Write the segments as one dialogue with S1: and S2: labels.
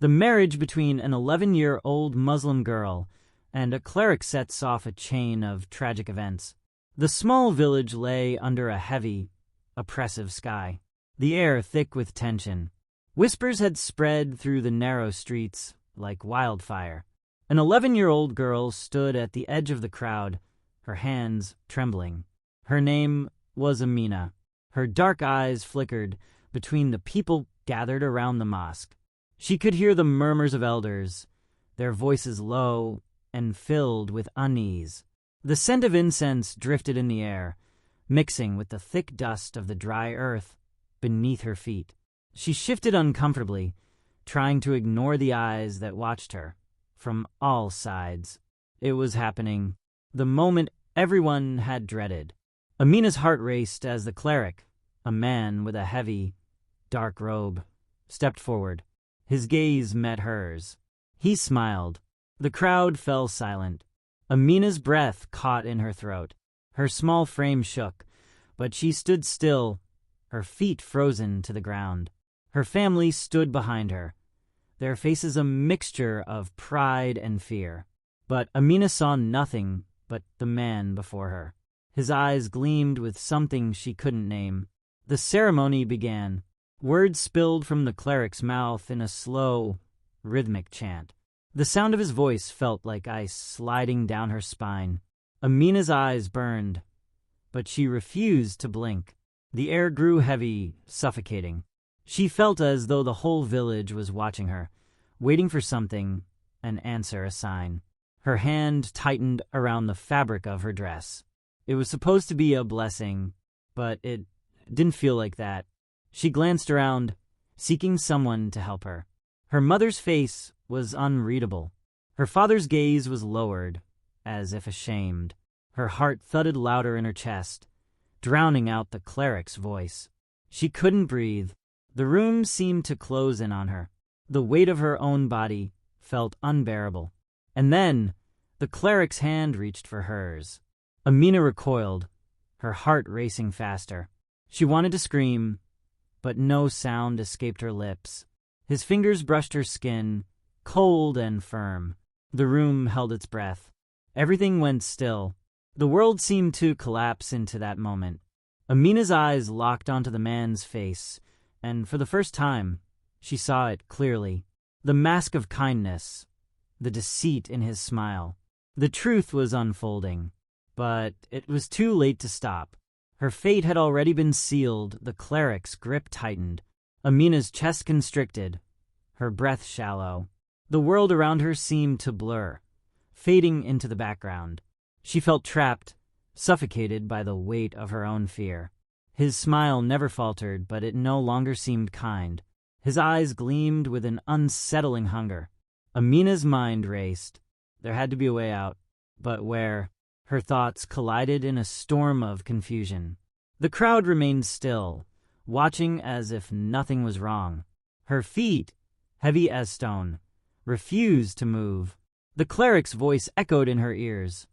S1: The marriage between an 11-year-old Muslim girl and a cleric sets off a chain of tragic events. The small village lay under a heavy, oppressive sky, the air thick with tension. Whispers had spread through the narrow streets like wildfire. An 11-year-old girl stood at the edge of the crowd, her hands trembling. Her name was Amina. Her dark eyes flickered between the people gathered around the mosque. She could hear the murmurs of elders, their voices low and filled with unease. The scent of incense drifted in the air, mixing with the thick dust of the dry earth beneath her feet. She shifted uncomfortably, trying to ignore the eyes that watched her from all sides. It was happening, the moment everyone had dreaded. Amina's heart raced as the cleric, a man with a heavy, dark robe, stepped forward. His gaze met hers. He smiled. The crowd fell silent. Amina's breath caught in her throat. Her small frame shook, but she stood still, her feet frozen to the ground. Her family stood behind her, their faces a mixture of pride and fear. But Amina saw nothing but the man before her. His eyes gleamed with something she couldn't name. The ceremony began. Words spilled from the cleric's mouth in a slow, rhythmic chant. The sound of his voice felt like ice sliding down her spine. Amina's eyes burned, but she refused to blink. The air grew heavy, suffocating. She felt as though the whole village was watching her, waiting for something, an answer, a sign. Her hand tightened around the fabric of her dress. It was supposed to be a blessing, but it didn't feel like that. She glanced around, seeking someone to help her. Her mother's face was unreadable. Her father's gaze was lowered, as if ashamed. Her heart thudded louder in her chest, drowning out the cleric's voice. She couldn't breathe. The room seemed to close in on her. The weight of her own body felt unbearable. And then, the cleric's hand reached for hers. Amina recoiled, her heart racing faster. She wanted to scream, but no sound escaped her lips. His fingers brushed her skin, cold and firm. The room held its breath. Everything went still. The world seemed to collapse into that moment. Amina's eyes locked onto the man's face, and for the first time, she saw it clearly. The mask of kindness, the deceit in his smile. The truth was unfolding, but it was too late to stop. Her fate had already been sealed. The cleric's grip tightened. Amina's chest constricted, her breath shallow. The world around her seemed to blur, fading into the background. She felt trapped, suffocated by the weight of her own fear. His smile never faltered, but it no longer seemed kind. His eyes gleamed with an unsettling hunger. Amina's mind raced. There had to be a way out, but where? Her thoughts collided in a storm of confusion. The crowd remained still, watching as if nothing was wrong. Her feet, heavy as stone, refused to move. The cleric's voice echoed in her ears,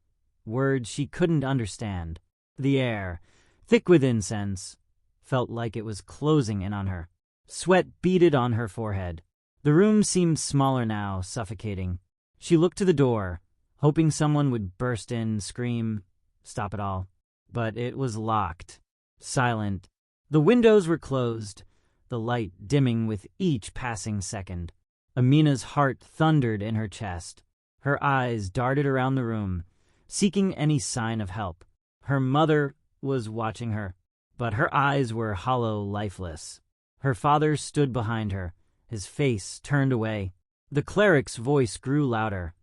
S1: words she couldn't understand. The air, thick with incense, felt like it was closing in on her. Sweat beaded on her forehead. The room seemed smaller now, suffocating. She looked to the door, hoping someone would burst in, scream, stop it all. But it was locked, silent. The windows were closed, the light dimming with each passing second. Amina's heart thundered in her chest. Her eyes darted around the room, seeking any sign of help. Her mother was watching her, but her eyes were hollow, lifeless. Her father stood behind her, his face turned away. The cleric's voice grew louder,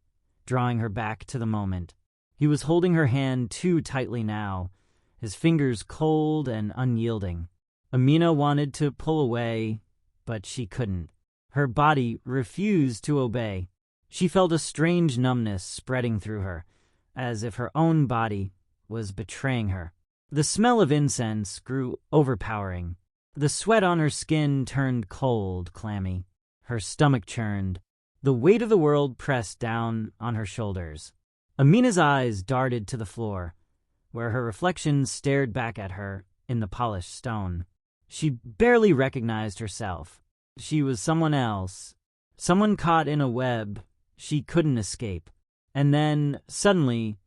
S1: drawing her back to the moment. He was holding her hand too tightly now, his fingers cold and unyielding. Amina wanted to pull away, but she couldn't. Her body refused to obey. She felt a strange numbness spreading through her, as if her own body was betraying her. The smell of incense grew overpowering. The sweat on her skin turned cold, clammy. Her stomach churned. The weight of the world pressed down on her shoulders. Amina's eyes darted to the floor, where her reflection stared back at her in the polished stone. She barely recognized herself. She was someone else, Someone caught in a web she couldn't escape. And then, suddenly,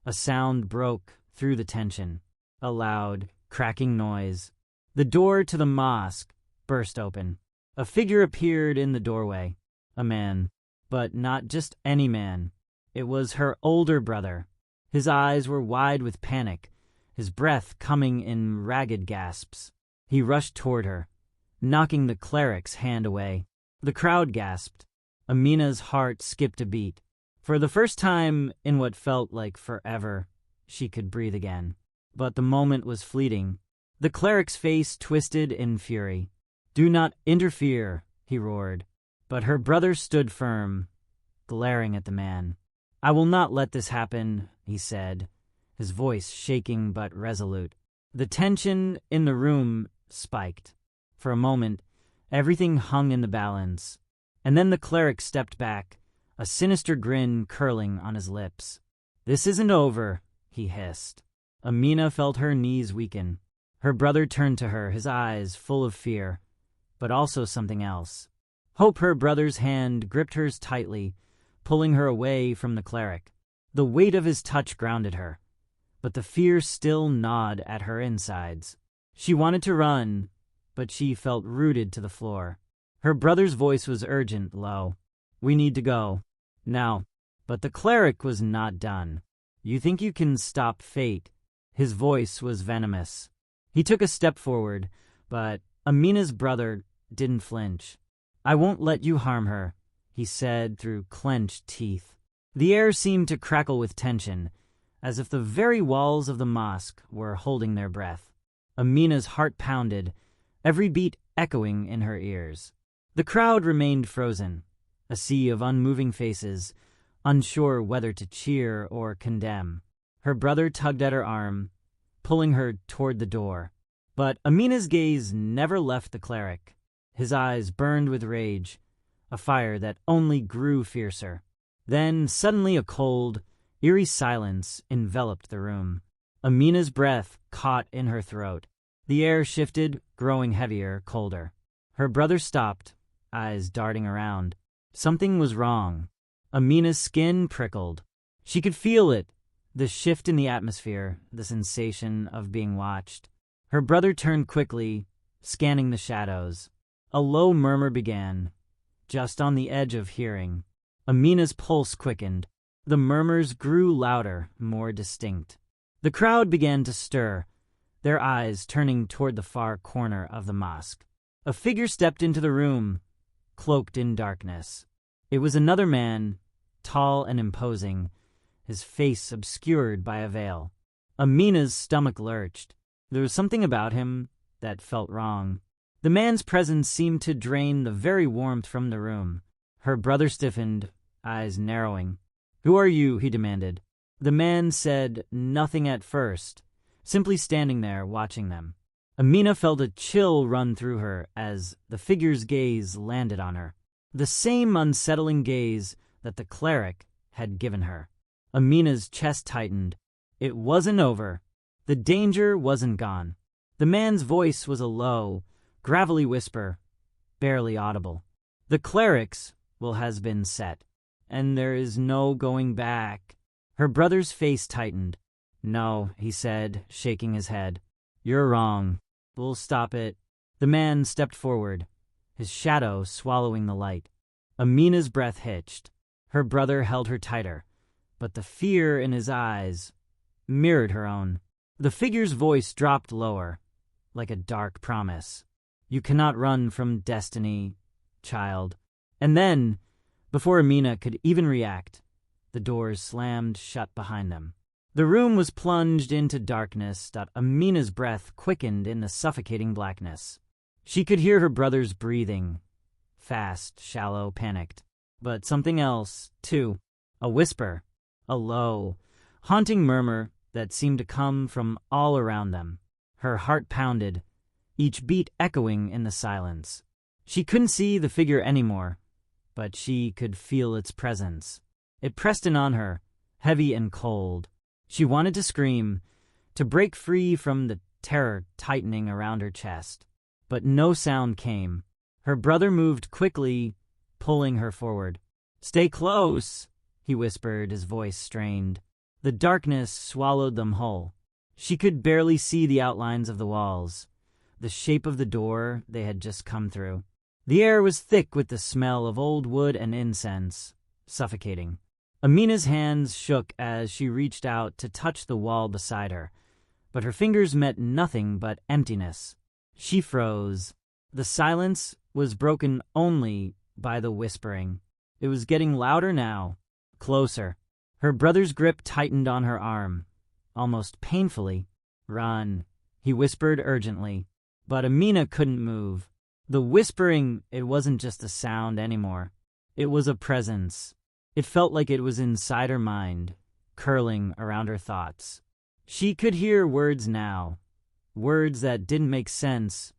S1: a sound broke through the tension. A loud, cracking noise. The door to the mosque burst open. A figure appeared in the doorway. A man. But not just any man. It was her older brother. His eyes were wide with panic, his breath coming in ragged gasps. He rushed toward her, knocking the cleric's hand away. The crowd gasped. Amina's heart skipped a beat. For the first time in what felt like forever, she could breathe again. But the moment was fleeting. The cleric's face twisted in fury. "Do not interfere," he roared. But her brother stood firm, glaring at the man. "I will not let this happen," he said, his voice shaking but resolute. The tension in the room spiked. For a moment, everything hung in the balance. And then the cleric stepped back, a sinister grin curling on his lips. "This isn't over," he hissed. Amina felt her knees weaken. Her brother turned to her, his eyes full of fear, but also something else. Hope, her brother's hand, gripped hers tightly, pulling her away from the cleric. The weight of his touch grounded her, but the fear still gnawed at her insides. She wanted to run, but she felt rooted to the floor. Her brother's voice was urgent, low. "We need to go. Now." But the cleric was not done. "You think you can stop fate?" His voice was venomous. He took a step forward, but Amina's brother didn't flinch. "I won't let you harm her," he said through clenched teeth. The air seemed to crackle with tension, as if the very walls of the mosque were holding their breath. Amina's heart pounded, every beat echoing in her ears. The crowd remained frozen, a sea of unmoving faces, unsure whether to cheer or condemn. Her brother tugged at her arm, pulling her toward the door. But Amina's gaze never left the cleric. His eyes burned with rage, a fire that only grew fiercer. Then, suddenly, a cold, eerie silence enveloped the room. Amina's breath caught in her throat. The air shifted, growing heavier, colder. Her brother stopped, eyes darting around. Something was wrong. Amina's skin prickled. She could feel it, the shift in the atmosphere, the sensation of being watched. Her brother turned quickly, scanning the shadows. A low murmur began, just on the edge of hearing. Amina's pulse quickened. The murmurs grew louder, more distinct. The crowd began to stir, their eyes turning toward the far corner of the mosque. A figure stepped into the room, cloaked in darkness. It was another man, tall and imposing, his face obscured by a veil. Amina's stomach lurched. There was something about him that felt wrong. The man's presence seemed to drain the very warmth from the room. Her brother stiffened, eyes narrowing. "Who are you?" he demanded. The man said nothing at first, simply standing there watching them. Amina felt a chill run through her as the figure's gaze landed on her. The same unsettling gaze that the cleric had given her. Amina's chest tightened. It wasn't over. The danger wasn't gone. The man's voice was a low, gravelly whisper, barely audible. "The cleric's will has been set, and there is no going back." Her brother's face tightened. "No," he said, shaking his head. "You're wrong. We'll stop it." The man stepped forward, his shadow swallowing the light. Amina's breath hitched. Her brother held her tighter, but the fear in his eyes mirrored her own. The figure's voice dropped lower, like a dark promise. "You cannot run from destiny, child." And then, before Amina could even react, the doors slammed shut behind them. The room was plunged into darkness that Amina's breath quickened in the suffocating blackness. She could hear her brother's breathing, fast, shallow, panicked. But something else, too. A whisper, a low, haunting murmur that seemed to come from all around them. Her heart pounded, each beat echoing in the silence. She couldn't see the figure anymore, but she could feel its presence. It pressed in on her, heavy and cold. She wanted to scream, to break free from the terror tightening around her chest. But no sound came. Her brother moved quickly, pulling her forward. "Stay close," he whispered, his voice strained. The darkness swallowed them whole. She could barely see the outlines of the walls, the shape of the door they had just come through. The air was thick with the smell of old wood and incense, suffocating. Amina's hands shook as she reached out to touch the wall beside her, but her fingers met nothing but emptiness. She froze. The silence was broken only by the whispering. It was getting louder now, closer. Her brother's grip tightened on her arm, almost painfully. "Run," he whispered urgently, but Amina couldn't move. The whispering, it wasn't just a sound anymore. It was a presence. It felt like it was inside her mind, curling around her thoughts. She could hear words now, words that didn't make sense,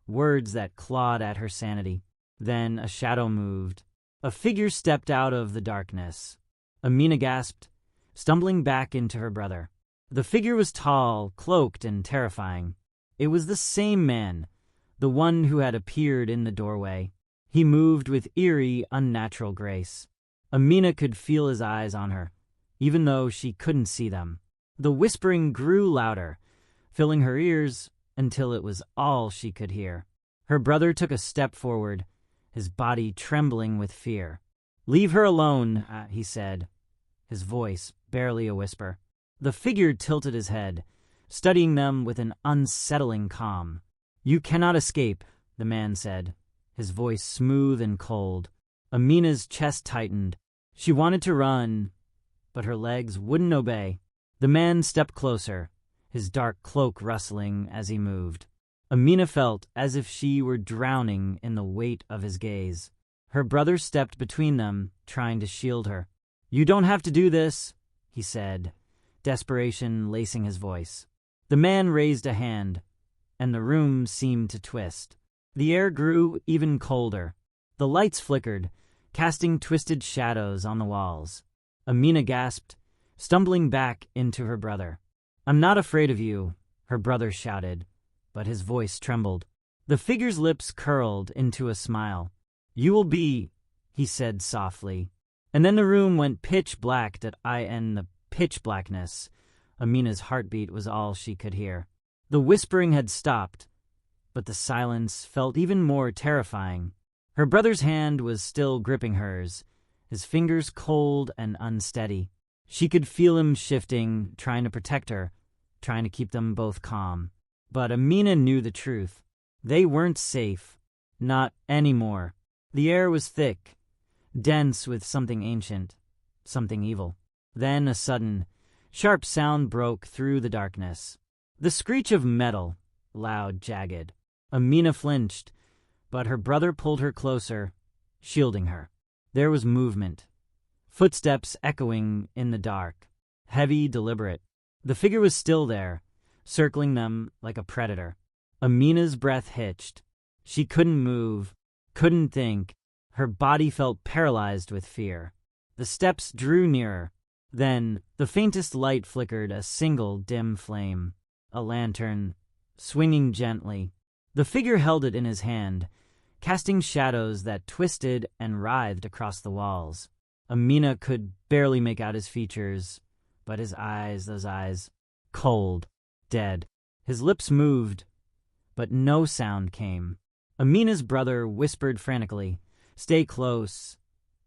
S1: words that clawed at her sanity. Then a shadow moved. A figure stepped out of the darkness. Amina gasped, stumbling back into her brother. The figure was tall, cloaked, and terrifying. It was the same man, the one who had appeared in the doorway. He moved with eerie, unnatural grace. Amina could feel his eyes on her, even though she couldn't see them. The whispering grew louder, filling her ears until it was all she could hear. Her brother took a step forward, his body trembling with fear. "Leave her alone," he said, his voice barely a whisper. The figure tilted his head, studying them with an unsettling calm. "You cannot escape," the man said, his voice smooth and cold. Amina's chest tightened. She wanted to run, but her legs wouldn't obey. The man stepped closer, his dark cloak rustling as he moved. Amina felt as if she were drowning in the weight of his gaze. Her brother stepped between them, trying to shield her. "You don't have to do this," he said, desperation lacing his voice. The man raised a hand, and the room seemed to twist. The air grew even colder. The lights flickered, casting twisted shadows on the walls. Amina gasped, stumbling back into her brother. "I'm not afraid of you," her brother shouted, but his voice trembled. The figure's lips curled into a smile. "You will be," he said softly. And then the room went pitch black in the pitch blackness. Amina's heartbeat was all she could hear. The whispering had stopped, but the silence felt even more terrifying. Her brother's hand was still gripping hers, his fingers cold and unsteady. She could feel him shifting, trying to protect her, trying to keep them both calm. But Amina knew the truth. They weren't safe. Not anymore. The air was thick, dense with something ancient, something evil. Then a sudden, sharp sound broke through the darkness. The screech of metal, loud, jagged. Amina flinched, but her brother pulled her closer, shielding her. There was movement. Footsteps echoing in the dark. Heavy, deliberate. The figure was still there, circling them like a predator. Amina's breath hitched. She couldn't move, couldn't think. Her body felt paralyzed with fear. The steps drew nearer. Then, the faintest light flickered a single dim flame. A lantern, swinging gently. The figure held it in his hand, casting shadows that twisted and writhed across the walls. Amina could barely make out his features, but his eyes, those eyes, cold, dead. His lips moved, but no sound came. Amina's brother whispered frantically, "Stay close.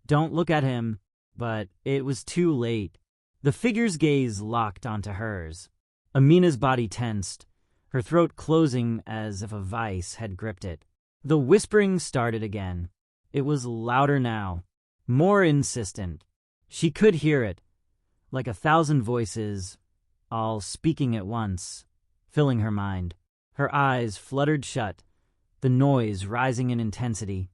S1: Don't look at him." But it was too late. The figure's gaze locked onto hers. Amina's body tensed, her throat closing as if a vice had gripped it. The whispering started again. It was louder now, more insistent. She could hear it, like 1,000 voices, all speaking at once, filling her mind. Her eyes fluttered shut, the noise rising in intensity,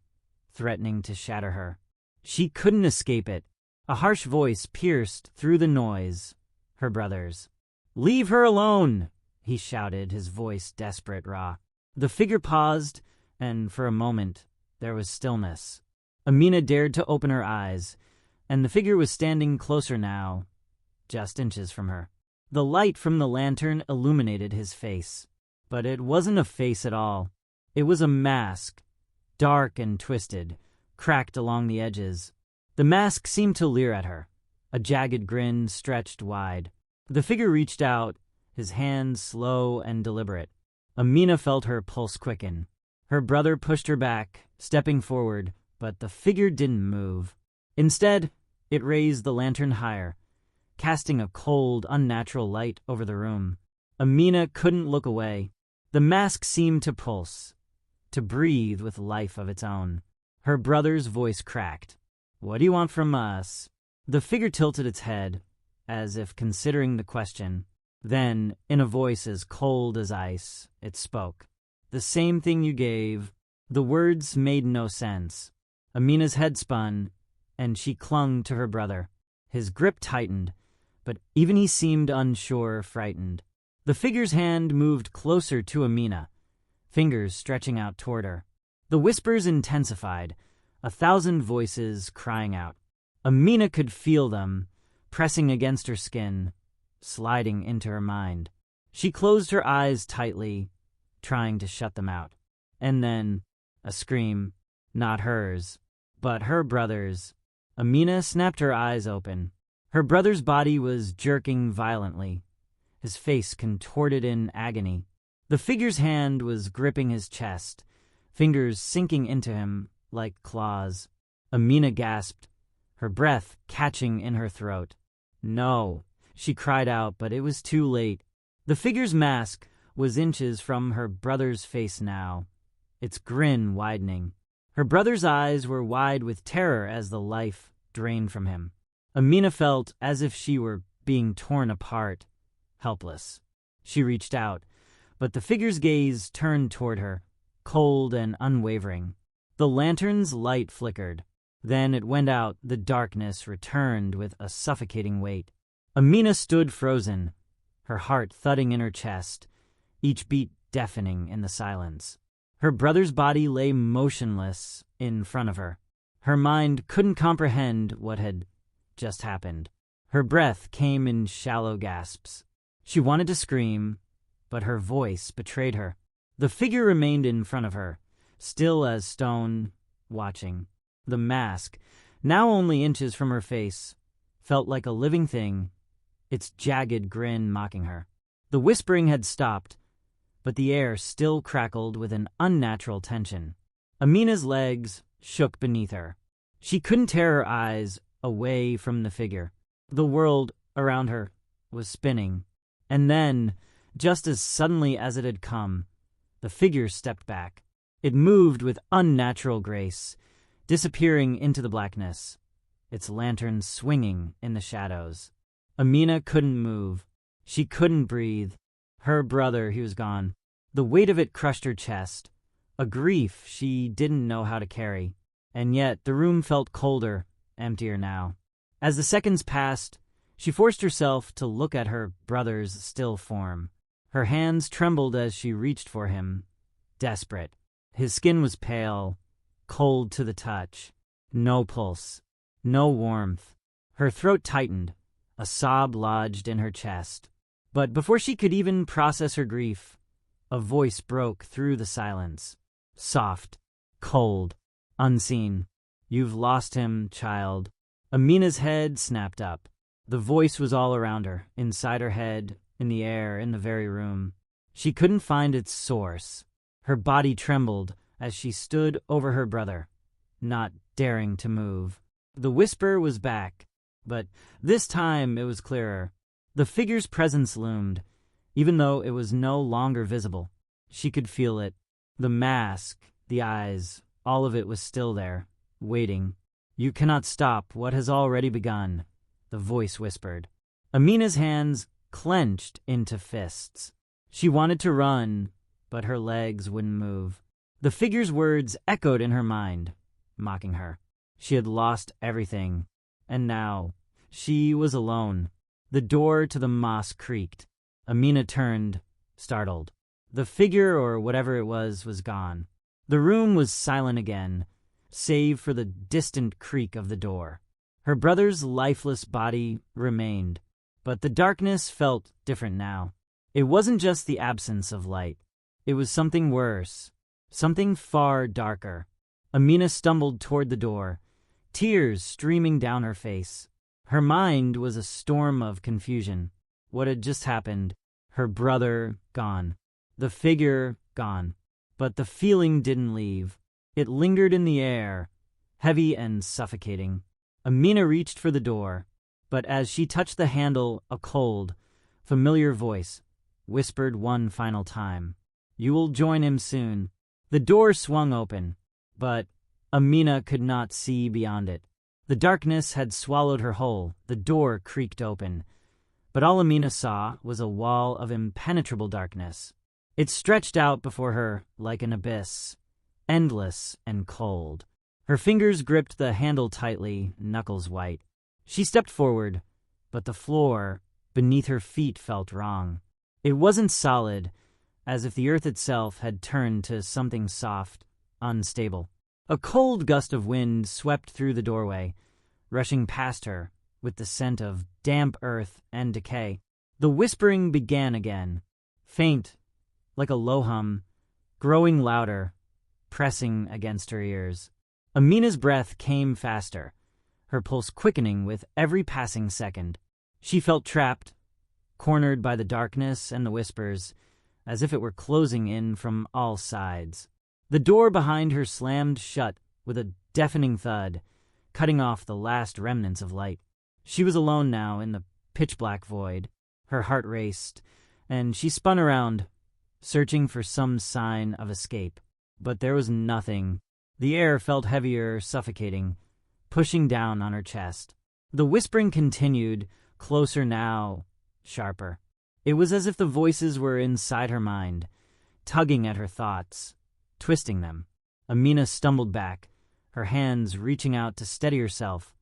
S1: threatening to shatter her. She couldn't escape it. A harsh voice pierced through the noise, her brother's. "Leave her alone!" he shouted, his voice desperate, raw. The figure paused, and for a moment there was stillness. Amina dared to open her eyes, and the figure was standing closer now, just inches from her. The light from the lantern illuminated his face, but it wasn't a face at all. It was a mask, dark and twisted, cracked along the edges. The mask seemed to leer at her. A jagged grin stretched wide. The figure reached out, his hands slow and deliberate. Amina felt her pulse quicken. Her brother pushed her back, stepping forward, but the figure didn't move. Instead, it raised the lantern higher, casting a cold, unnatural light over the room. Amina couldn't look away. The mask seemed to pulse, to breathe with life of its own. Her brother's voice cracked. "What do you want from us?" The figure tilted its head, as if considering the question. Then, in a voice as cold as ice, it spoke. "The same thing you gave." The words made no sense. Amina's head spun, and she clung to her brother. His grip tightened, but even he seemed unsure, frightened. The figure's hand moved closer to Amina, fingers stretching out toward her. The whispers intensified, 1,000 voices crying out. Amina could feel them, pressing against her skin, sliding into her mind. She closed her eyes tightly, trying to shut them out. And then, a scream, not hers, but her brother's. Amina snapped her eyes open. Her brother's body was jerking violently, his face contorted in agony. The figure's hand was gripping his chest, fingers sinking into him like claws. Amina gasped, her breath catching in her throat. "No," she cried out, but it was too late. The figure's mask was inches from her brother's face now, its grin widening. Her brother's eyes were wide with terror as the life drained from him. Amina felt as if she were being torn apart, helpless. She reached out, but the figure's gaze turned toward her, cold and unwavering. The lantern's light flickered. Then it went out, the darkness returned with a suffocating weight. Amina stood frozen, her heart thudding in her chest, each beat deafening in the silence. Her brother's body lay motionless in front of her. Her mind couldn't comprehend what had just happened. Her breath came in shallow gasps. She wanted to scream, but her voice betrayed her. The figure remained in front of her, still as stone, watching. The mask, now only inches from her face, felt like a living thing, its jagged grin mocking her. The whispering had stopped, but the air still crackled with an unnatural tension. Amina's legs shook beneath her. She couldn't tear her eyes away from the figure. The world around her was spinning. And then, just as suddenly as it had come, the figure stepped back. It moved with unnatural grace, disappearing into the blackness, its lantern swinging in the shadows. Amina couldn't move. She couldn't breathe. Her brother, he was gone. The weight of it crushed her chest, a grief she didn't know how to carry. And yet the room felt colder, emptier now. As the seconds passed, she forced herself to look at her brother's still form. Her hands trembled as she reached for him, desperate. His skin was pale, cold to the touch. No pulse, no warmth. Her throat tightened, a sob lodged in her chest. But before she could even process her grief, a voice broke through the silence. Soft, cold, unseen. "You've lost him, child." Amina's head snapped up. The voice was all around her, inside her head, in the air, in the very room. She couldn't find its source. Her body trembled as she stood over her brother, not daring to move. The whisper was back, but this time it was clearer. The figure's presence loomed, even though it was no longer visible. She could feel it. The mask, the eyes, all of it was still there, waiting. "You cannot stop what has already begun," the voice whispered. Amina's hands clenched into fists. She wanted to run, but her legs wouldn't move. The figure's words echoed in her mind, mocking her. She had lost everything, and now she was alone. The door to the mosque creaked. Amina turned, startled. The figure, or whatever it was gone. The room was silent again, save for the distant creak of the door. Her brother's lifeless body remained, but the darkness felt different now. It wasn't just the absence of light. It was something worse, something far darker. Amina stumbled toward the door, tears streaming down her face. Her mind was a storm of confusion. What had just happened? Her brother gone. The figure gone. But the feeling didn't leave. It lingered in the air, heavy and suffocating. Amina reached for the door, but as she touched the handle, a cold, familiar voice whispered one final time, "You will join him soon." The door swung open, but Amina could not see beyond it. The darkness had swallowed her whole. The door creaked open, but all Amina saw was a wall of impenetrable darkness. It stretched out before her like an abyss, endless and cold. Her fingers gripped the handle tightly, knuckles white. She stepped forward, but the floor beneath her feet felt wrong. It wasn't solid, as if the earth itself had turned to something soft, unstable. A cold gust of wind swept through the doorway, rushing past her with the scent of damp earth and decay. The whispering began again, faint, like a low hum, growing louder, pressing against her ears. Amina's breath came faster, her pulse quickening with every passing second. She felt trapped, cornered by the darkness and the whispers, as if it were closing in from all sides. The door behind her slammed shut with a deafening thud, cutting off the last remnants of light. She was alone now in the pitch-black void. Her heart raced, and she spun around, searching for some sign of escape. But there was nothing. The air felt heavier, suffocating, pushing down on her chest. The whispering continued, closer now, sharper. It was as if the voices were inside her mind, tugging at her thoughts, twisting them. Amina stumbled back, her hands reaching out to steady herself,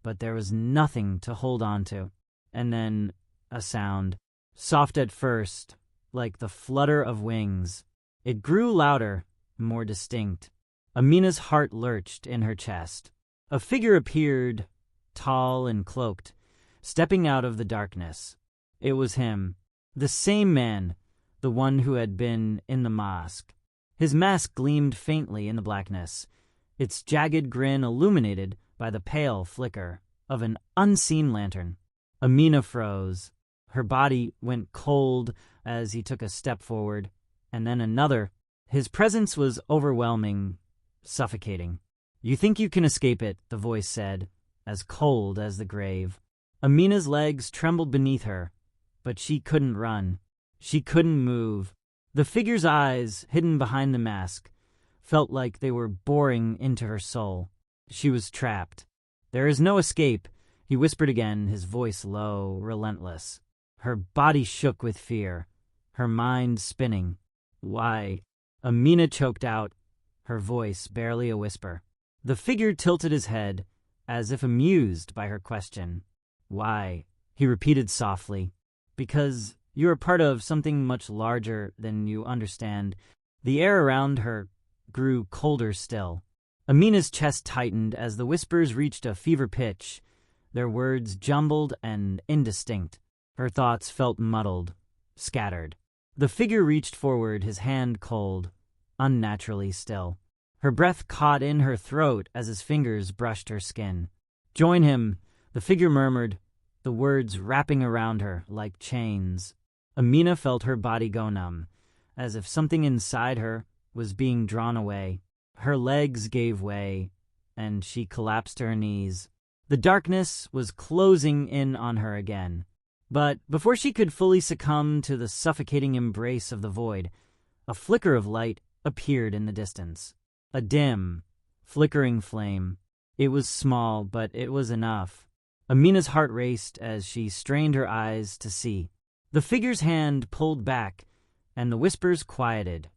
S1: but there was nothing to hold on to. And then a sound, soft at first, like the flutter of wings. It grew louder, more distinct. Amina's heart lurched in her chest. A figure appeared, tall and cloaked, stepping out of the darkness. It was him, the same man, the one who had been in the mosque. His mask gleamed faintly in the blackness, its jagged grin illuminated by the pale flicker of an unseen lantern. Amina froze. Her body went cold as he took a step forward, and then another. His presence was overwhelming, suffocating. "You think you can escape it," the voice said, as cold as the grave. Amina's legs trembled beneath her, but she couldn't run. She couldn't move. The figure's eyes, hidden behind the mask, felt like they were boring into her soul. She was trapped. "There is no escape," he whispered again, his voice low, relentless. Her body shook with fear, her mind spinning. "Why?" Amina choked out, her voice barely a whisper. The figure tilted his head, as if amused by her question. "Why?" he repeated softly. "Because you're a part of something much larger than you understand." The air around her grew colder still. Amina's chest tightened as the whispers reached a fever pitch, their words jumbled and indistinct. Her thoughts felt muddled, scattered. The figure reached forward, his hand cold, unnaturally still. Her breath caught in her throat as his fingers brushed her skin. "Join him," the figure murmured, the words wrapping around her like chains. Amina felt her body go numb, as if something inside her was being drawn away. Her legs gave way, and she collapsed to her knees. The darkness was closing in on her again. But before she could fully succumb to the suffocating embrace of the void, a flicker of light appeared in the distance. A dim, flickering flame. It was small, but it was enough. Amina's heart raced as she strained her eyes to see. The figure's hand pulled back, and the whispers quieted,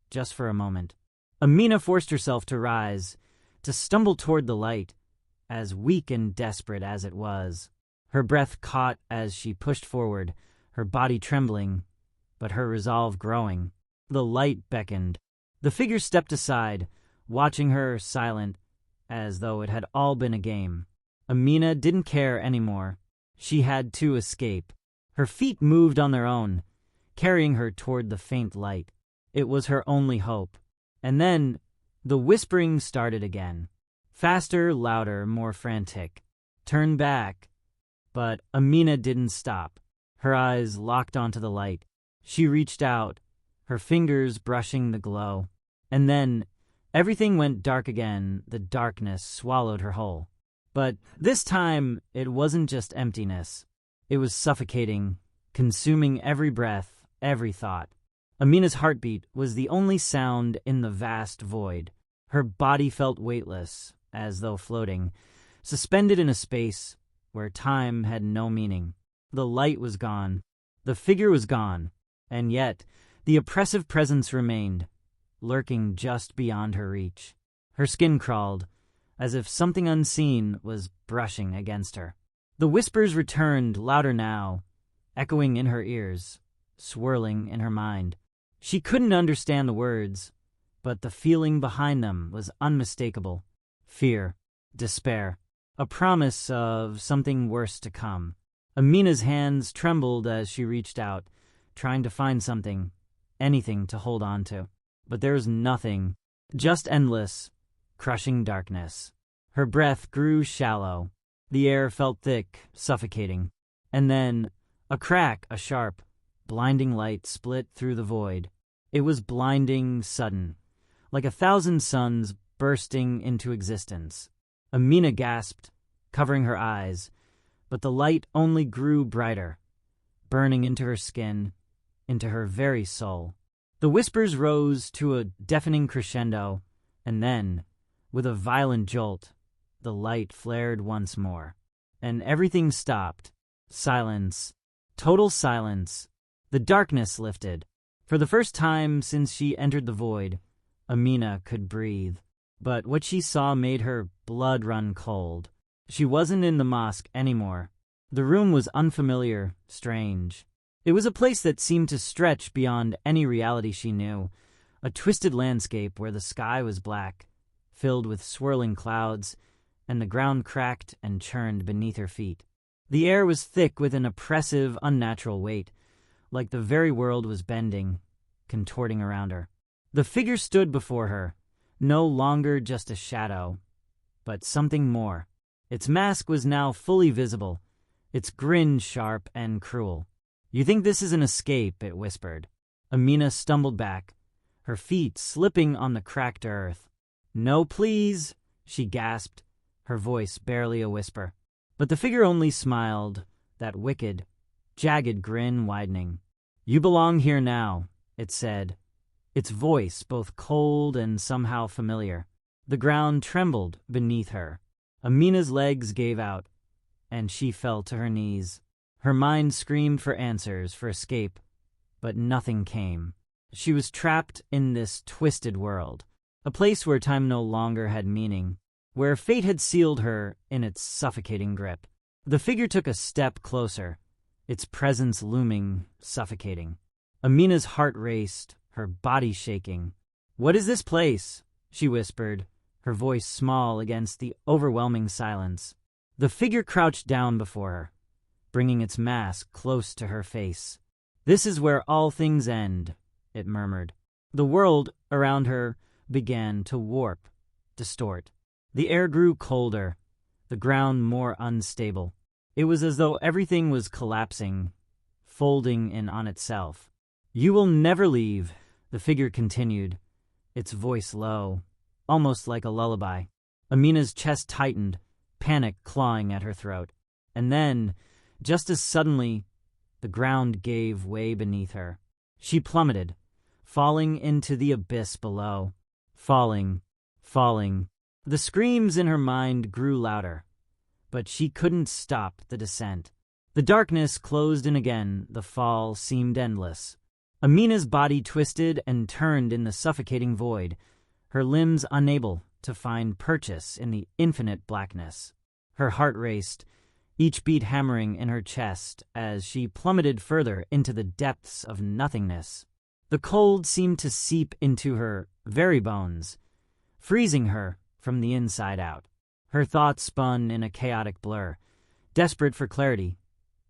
S1: just for a moment. Amina forced herself to rise, to stumble toward the light, as weak and desperate as it was. Her breath caught as she pushed forward, her body trembling, but her resolve growing. The light beckoned. The figure stepped aside, watching her silent, as though it had all been a game. Amina didn't care anymore. She had to escape. Her feet moved on their own, carrying her toward the faint light. It was her only hope. And then The whispering started again. Faster, louder, more frantic. Turn back. But Amina didn't stop. Her eyes locked onto the light. She reached out, her fingers brushing the glow. And then everything went dark again. The darkness swallowed her whole. But this time, it wasn't just emptiness. It was suffocating, consuming every breath, every thought. Amina's heartbeat was the only sound in the vast void. Her body felt weightless, as though floating, suspended in a space where time had no meaning. The light was gone. The figure was gone. And yet, the oppressive presence remained, lurking just beyond her reach. Her skin crawled, as if something unseen was brushing against her. The whispers returned, louder now, echoing in her ears, swirling in her mind. She couldn't understand the words, but the feeling behind them was unmistakable. Fear, despair, a promise of something worse to come. Amina's hands trembled as she reached out, trying to find something, anything to hold on to. But there was nothing, just endless, crushing darkness. Her breath grew shallow. The air felt thick, suffocating. And then, a crack, a sharp, blinding light split through the void. It was blinding, sudden, like 1,000 suns bursting into existence. Amina gasped, covering her eyes, but the light only grew brighter, burning into her skin, into her very soul. The whispers rose to a deafening crescendo, and then, with a violent jolt, the light flared once more, and everything stopped. Silence, total silence. The darkness lifted. For the first time since she entered the void, Amina could breathe. But what she saw made her blood run cold. She wasn't in the mosque anymore. The room was unfamiliar, strange. It was a place that seemed to stretch beyond any reality she knew, a twisted landscape where the sky was black, filled with swirling clouds, and the ground cracked and churned beneath her feet. The air was thick with an oppressive, unnatural weight, like the very world was bending, contorting around her. The figure stood before her, no longer just a shadow, but something more. Its mask was now fully visible, its grin sharp and cruel. "You think this is an escape?" it whispered. Amina stumbled back, her feet slipping on the cracked earth. "No, please," she gasped, her voice barely a whisper. But the figure only smiled, that wicked, jagged grin widening. "You belong here now," it said, its voice both cold and somehow familiar. The ground trembled beneath her. Amina's legs gave out, and she fell to her knees. Her mind screamed for answers, for escape, but nothing came. She was trapped in this twisted world, a place where time no longer had meaning, where fate had sealed her in its suffocating grip. The figure took a step closer, its presence looming, suffocating. Amina's heart raced, her body shaking. "What is this place?" she whispered, her voice small against the overwhelming silence. The figure crouched down before her, bringing its mask close to her face. "This is where all things end," it murmured. The world around her began to warp, distort. The air grew colder, the ground more unstable. It was as though everything was collapsing, folding in on itself. "You will never leave," the figure continued, its voice low, almost like a lullaby. Amina's chest tightened, panic clawing at her throat. And then, just as suddenly, the ground gave way beneath her. She plummeted, falling into the abyss below. Falling, falling. The screams in her mind grew louder, but she couldn't stop the descent. The darkness closed in again, the fall seemed endless. Amina's body twisted and turned in the suffocating void, her limbs unable to find purchase in the infinite blackness. Her heart raced, each beat hammering in her chest as she plummeted further into the depths of nothingness. The cold seemed to seep into her very bones, freezing her from the inside out. Her thoughts spun in a chaotic blur, desperate for clarity,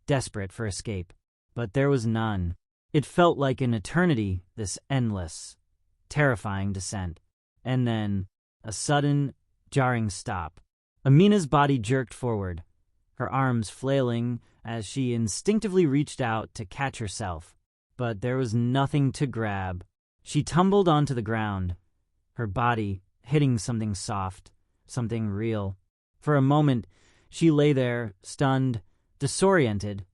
S1: desperate for escape. But there was none. It felt like an eternity, this endless, terrifying descent. and then a sudden, jarring stop. Amina's body jerked forward, her arms flailing as she instinctively reached out to catch herself. But there was nothing to grab. She tumbled onto the ground, her body hitting something soft, something real. For a moment, she lay there, stunned, disoriented,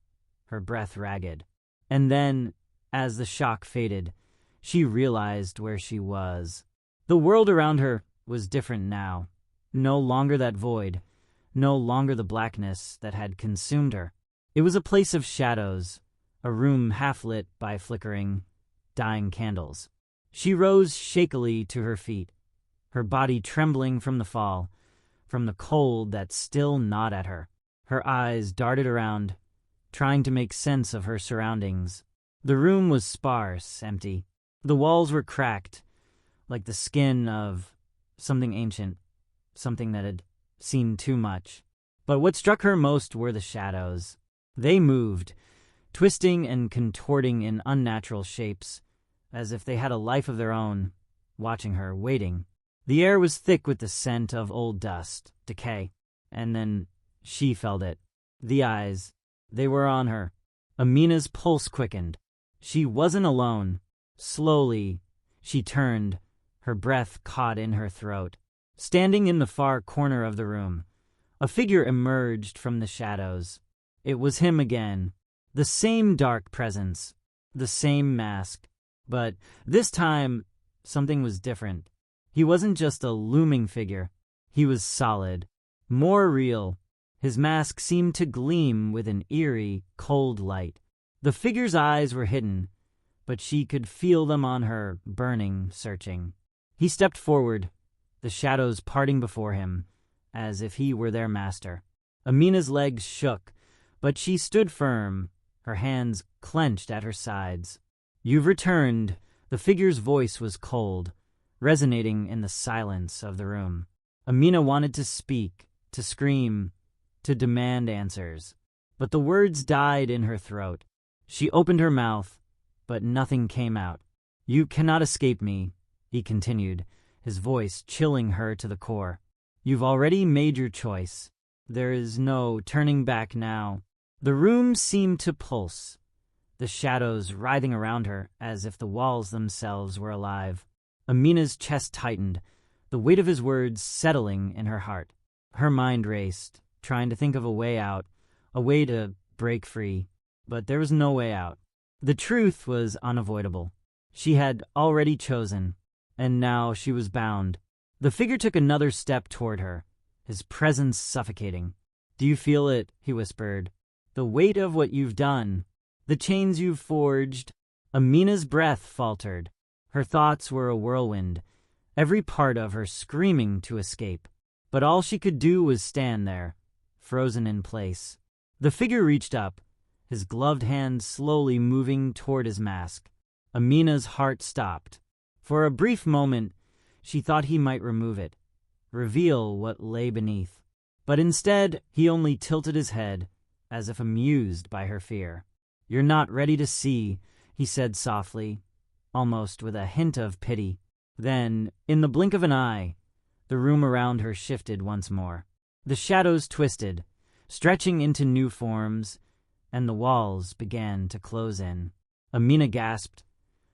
S1: her breath ragged. And then, as the shock faded, she realized where she was. The world around her was different now. No longer that void, no longer the blackness that had consumed her. It was a place of shadows, a room half lit by flickering, dying candles. She rose shakily to her feet, her body trembling from the fall, from the cold that still gnawed at her. Her eyes darted around, trying to make sense of her surroundings. The room was sparse, empty. The walls were cracked, like the skin of something ancient, something that had seen too much. But what struck her most were the shadows. They moved, twisting and contorting in unnatural shapes, as if they had a life of their own, watching her, waiting. The air was thick with the scent of old dust, decay, and then she felt it. The eyes, they were on her. Amina's pulse quickened. She wasn't alone. Slowly, she turned, her breath caught in her throat. Standing in the far corner of the room, a figure emerged from the shadows. It was him again, the same dark presence, the same mask. But this time, something was different. He wasn't just a looming figure. He was solid, more real. His mask seemed to gleam with an eerie, cold light. The figure's eyes were hidden, but she could feel them on her, burning, searching. He stepped forward, the shadows parting before him, as if he were their master. Amina's legs shook, but she stood firm, her hands clenched at her sides. "You've returned." The figure's voice was cold, resonating in the silence of the room. Amina wanted to speak, to scream, to demand answers, but the words died in her throat. She opened her mouth, but nothing came out. "You cannot escape me," he continued, his voice chilling her to the core. "You've already made your choice. There is no turning back now." The room seemed to pulse, the shadows writhing around her as if the walls themselves were alive. Amina's chest tightened, the weight of his words settling in her heart. Her mind raced, trying to think of a way out, a way to break free. But there was no way out. The truth was unavoidable. She had already chosen, and now she was bound. The figure took another step toward her, his presence suffocating. "Do you feel it?" he whispered. "The weight of what you've done, the chains you've forged." Amina's breath faltered. Her thoughts were a whirlwind, every part of her screaming to escape. But all she could do was stand there, frozen in place. The figure reached up, his gloved hand slowly moving toward his mask. Amina's heart stopped. For a brief moment, she thought he might remove it, reveal what lay beneath. But instead, he only tilted his head, as if amused by her fear. "You're not ready to see," he said softly, almost with a hint of pity. Then, in the blink of an eye, the room around her shifted once more. The shadows twisted, stretching into new forms, and the walls began to close in. Amina gasped,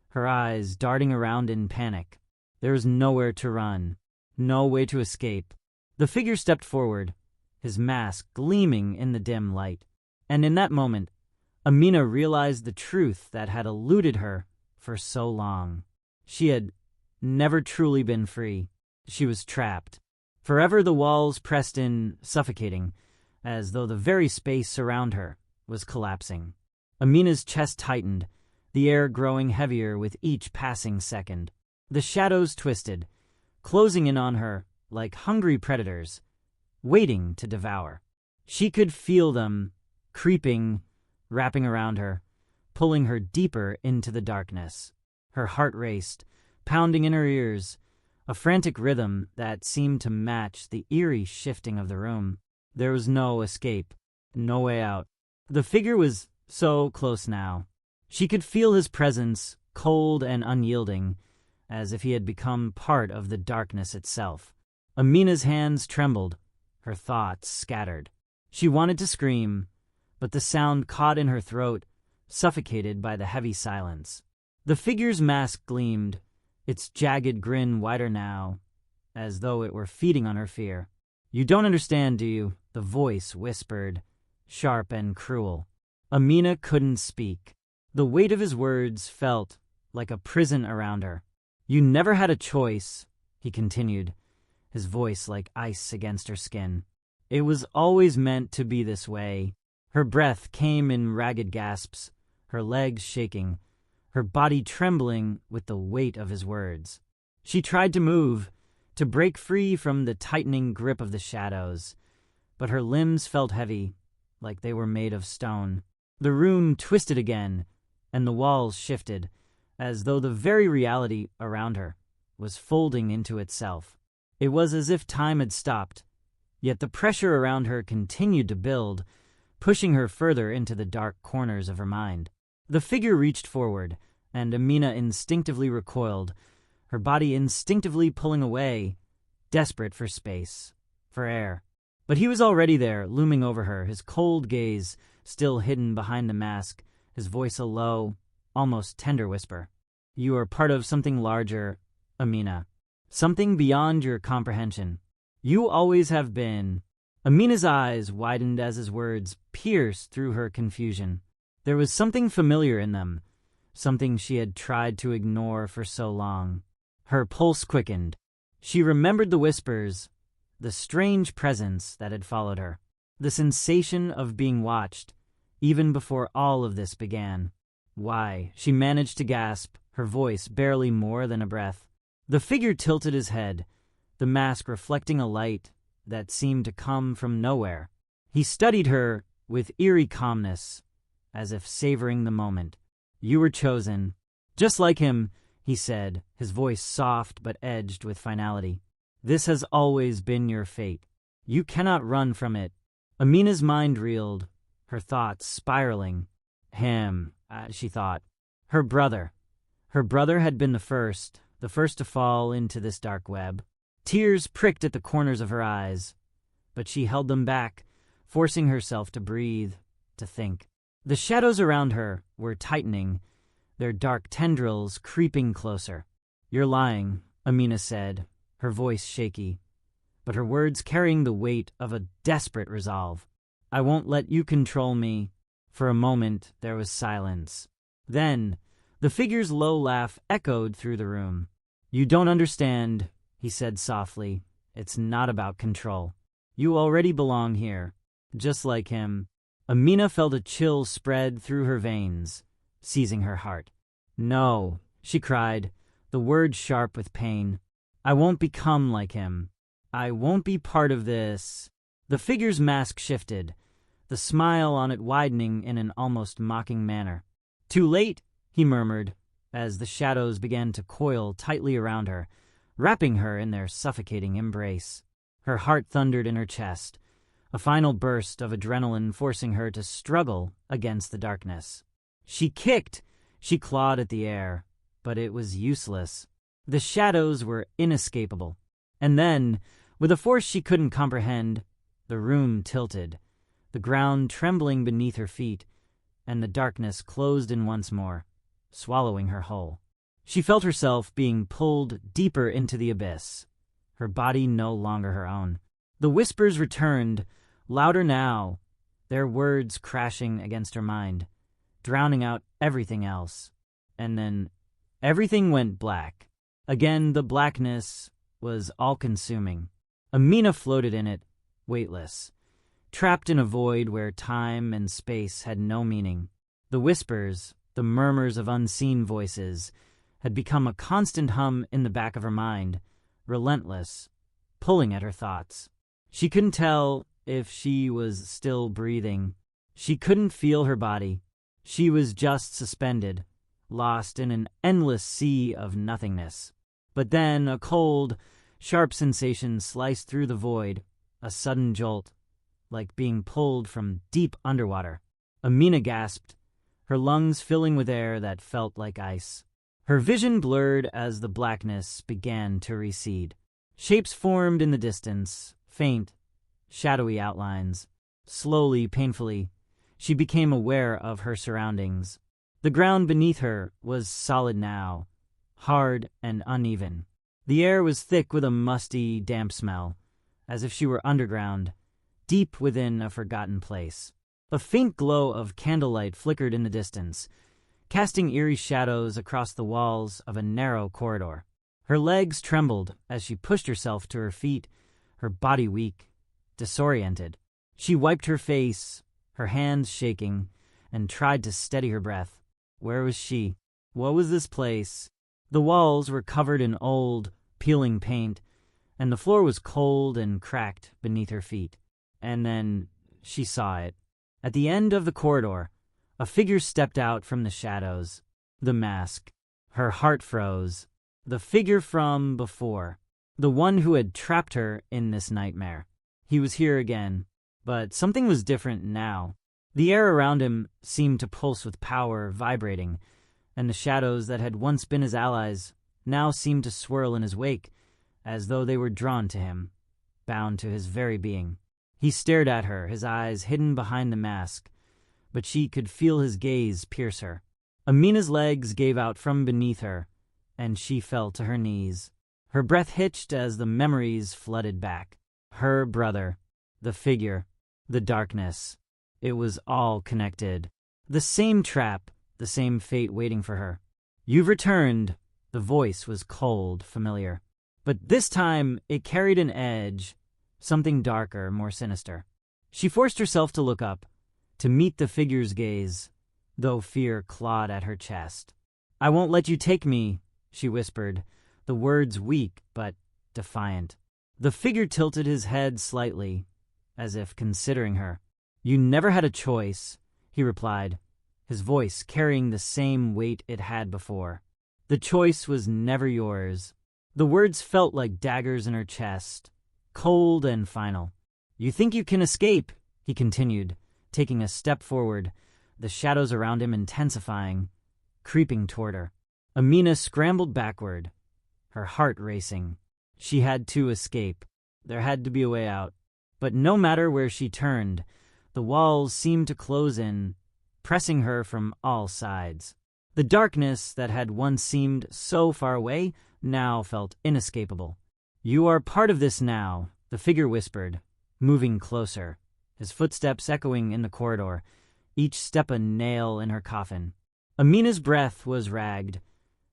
S1: her eyes darting around in panic. There was nowhere to run, no way to escape. The figure stepped forward, his mask gleaming in the dim light. And in that moment, Amina realized the truth that had eluded her for so long. She had never truly been free. She was trapped. Forever the walls pressed in, suffocating, as though the very space around her was collapsing. Amina's chest tightened, the air growing heavier with each passing second. The shadows twisted, closing in on her like hungry predators, waiting to devour. She could feel them, creeping, wrapping around her, pulling her deeper into the darkness. Her heart raced, pounding in her ears, a frantic rhythm that seemed to match the eerie shifting of the room. There was no escape, no way out. The figure was so close now. She could feel his presence, cold and unyielding, as if he had become part of the darkness itself. Amina's hands trembled, her thoughts scattered. She wanted to scream, but the sound caught in her throat, suffocated by the heavy silence. The figure's mask gleamed, its jagged grin wider now, as though it were feeding on her fear. "You don't understand, do you?" the voice whispered, sharp and cruel. Amina couldn't speak. The weight of his words felt like a prison around her. "You never had a choice," he continued, his voice like ice against her skin. "It was always meant to be this way." Her breath came in ragged gasps, her legs shaking, her body trembling with the weight of his words. She tried to move, to break free from the tightening grip of the shadows, but her limbs felt heavy, like they were made of stone. The room twisted again, and the walls shifted, as though the very reality around her was folding into itself. It was as if time had stopped, yet the pressure around her continued to build, pushing her further into the dark corners of her mind. The figure reached forward, and Amina instinctively recoiled, her body instinctively pulling away, desperate for space, for air. But he was already there, looming over her, his cold gaze still hidden behind the mask, his voice a low, almost tender whisper. "You are part of something larger, Amina. Something beyond your comprehension. You always have been." Amina's eyes widened as his words pierced through her confusion. There was something familiar in them, something she had tried to ignore for so long. Her pulse quickened. She remembered the whispers, the strange presence that had followed her, the sensation of being watched, even before all of this began. "Why?" she managed to gasp, her voice barely more than a breath. The figure tilted his head, the mask reflecting a light that seemed to come from nowhere. He studied her with eerie calmness, as if savoring the moment. "You were chosen. Just like him," he said, his voice soft but edged with finality. "This has always been your fate. You cannot run from it." Amina's mind reeled, her thoughts spiraling. Him, she thought. Her brother. Her brother had been the first to fall into this dark web. Tears pricked at the corners of her eyes, but she held them back, forcing herself to breathe, to think. The shadows around her were tightening, their dark tendrils creeping closer. "You're lying," Amina said, her voice shaky, but her words carrying the weight of a desperate resolve. "I won't let you control me." For a moment there was silence. Then the figure's low laugh echoed through the room. "You don't understand," he said softly. "It's not about control. You already belong here, just like him." Amina felt a chill spread through her veins, seizing her heart. "No," she cried, the words sharp with pain. "I won't become like him. I won't be part of this." The figure's mask shifted, the smile on it widening in an almost mocking manner. "Too late," he murmured, as the shadows began to coil tightly around her, wrapping her in their suffocating embrace. Her heart thundered in her chest, a final burst of adrenaline forcing her to struggle against the darkness. She kicked, she clawed at the air, but it was useless. The shadows were inescapable. And then, with a force she couldn't comprehend, the room tilted, the ground trembling beneath her feet, and the darkness closed in once more, swallowing her whole. She felt herself being pulled deeper into the abyss, her body no longer her own. The whispers returned, louder now, their words crashing against her mind, drowning out everything else. And then everything went black. Again, the blackness was all-consuming. Amina floated in it, weightless, trapped in a void where time and space had no meaning. The whispers, the murmurs of unseen voices, had become a constant hum in the back of her mind, relentless, pulling at her thoughts. She couldn't tell if she was still breathing. She couldn't feel her body. She was just suspended, lost in an endless sea of nothingness. But then a cold, sharp sensation sliced through the void, a sudden jolt, like being pulled from deep underwater. Amina gasped, her lungs filling with air that felt like ice. Her vision blurred as the blackness began to recede. Shapes formed in the distance, faint, shadowy outlines. Slowly, painfully, she became aware of her surroundings. The ground beneath her was solid now, hard and uneven. The air was thick with a musty, damp smell, as if she were underground, deep within a forgotten place. A faint glow of candlelight flickered in the distance, casting eerie shadows across the walls of a narrow corridor. Her legs trembled as she pushed herself to her feet, her body weak, disoriented. She wiped her face, her hands shaking, and tried to steady her breath. Where was she? What was this place? The walls were covered in old, peeling paint, and the floor was cold and cracked beneath her feet. And then she saw it. At the end of the corridor, a figure stepped out from the shadows. The mask. Her heart froze. The figure from before. The one who had trapped her in this nightmare. He was here again, but something was different now. The air around him seemed to pulse with power, vibrating, and the shadows that had once been his allies now seemed to swirl in his wake, as though they were drawn to him, bound to his very being. He stared at her, his eyes hidden behind the mask, but she could feel his gaze pierce her. Amina's legs gave out from beneath her, and she fell to her knees. Her breath hitched as the memories flooded back. Her brother, the figure, the darkness. It was all connected. The same trap, the same fate waiting for her. "You've returned." The voice was cold, familiar. But this time it carried an edge, something darker, more sinister. She forced herself to look up, to meet the figure's gaze, though fear clawed at her chest. "I won't let you take me," she whispered, the words weak but defiant. The figure tilted his head slightly, as if considering her. "You never had a choice," he replied, his voice carrying the same weight it had before. "The choice was never yours." The words felt like daggers in her chest, cold and final. "You think you can escape," he continued, taking a step forward, the shadows around him intensifying, creeping toward her. Amina scrambled backward, her heart racing. She had to escape. There had to be a way out. But no matter where she turned, the walls seemed to close in, pressing her from all sides. The darkness that had once seemed so far away now felt inescapable. "You are part of this now," the figure whispered, moving closer, his footsteps echoing in the corridor, each step a nail in her coffin. Amina's breath was ragged,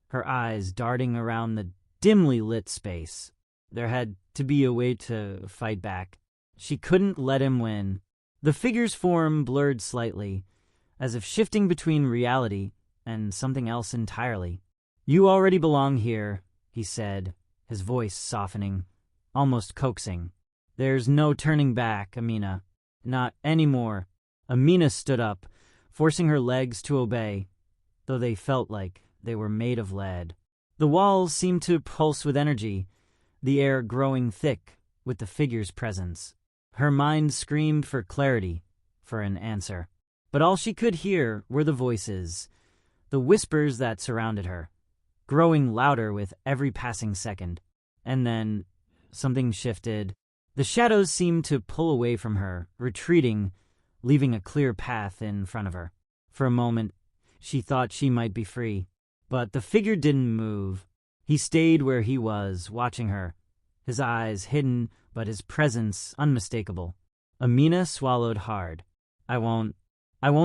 S1: her eyes darting around the dimly lit space. There had to be a way to fight back. She couldn't let him win. The figure's form blurred slightly, as if shifting between reality and something else entirely. "You already belong here," he said, his voice softening, almost coaxing. "There's no turning back, Amina. Not anymore." Amina stood up, forcing her legs to obey, though they felt like they were made of lead. The walls seemed to pulse with energy, the air growing thick with the figure's presence. Her mind screamed for clarity, for an answer. But all she could hear were the voices, the whispers that surrounded her, growing louder with every passing second. And then something shifted. The shadows seemed to pull away from her, retreating, leaving a clear path in front of her. For a moment, she thought she might be free. But the figure didn't move. He stayed where he was, watching her, his eyes hidden, but his presence unmistakable. Amina swallowed hard. I won't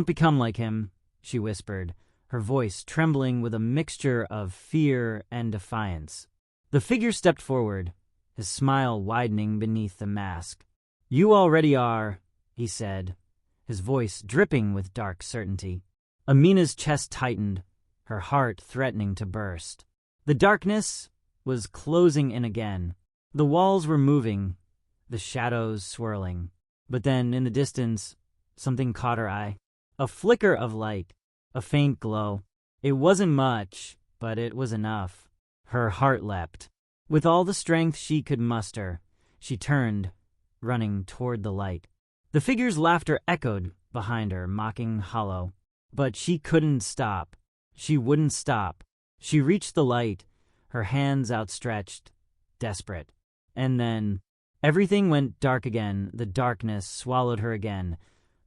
S1: become like him," she whispered, her voice trembling with a mixture of fear and defiance. The figure stepped forward, his smile widening beneath the mask. "You already are," he said, his voice dripping with dark certainty. Amina's chest tightened, her heart threatening to burst. The darkness was closing in again. The walls were moving, the shadows swirling. But then, in the distance, something caught her eye. A flicker of light, a faint glow. It wasn't much, but it was enough. Her heart leapt. With all the strength she could muster, she turned, running toward the light. The figure's laughter echoed behind her, mocking hollow. But she couldn't stop. She wouldn't stop. She reached the light, her hands outstretched, desperate. And then everything went dark again. The darkness swallowed her again,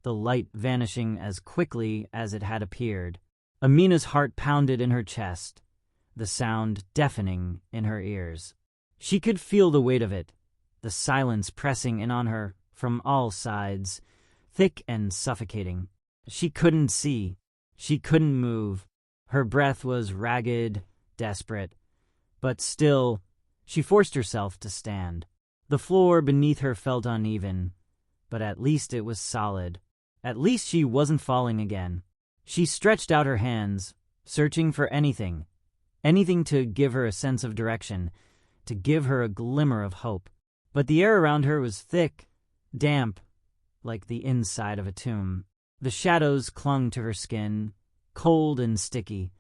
S1: the light vanishing as quickly as it had appeared. Amina's heart pounded in her chest, the sound deafening in her ears. She could feel the weight of it, the silence pressing in on her from all sides, thick and suffocating. She couldn't see. She couldn't move. Her breath was ragged, desperate. But still, she forced herself to stand. The floor beneath her felt uneven, but at least it was solid. At least she wasn't falling again. She stretched out her hands, searching for anything to give her a sense of direction, to give her a glimmer of hope. But the air around her was thick, damp, like the inside of a tomb. The shadows clung to her skin, cold and sticky,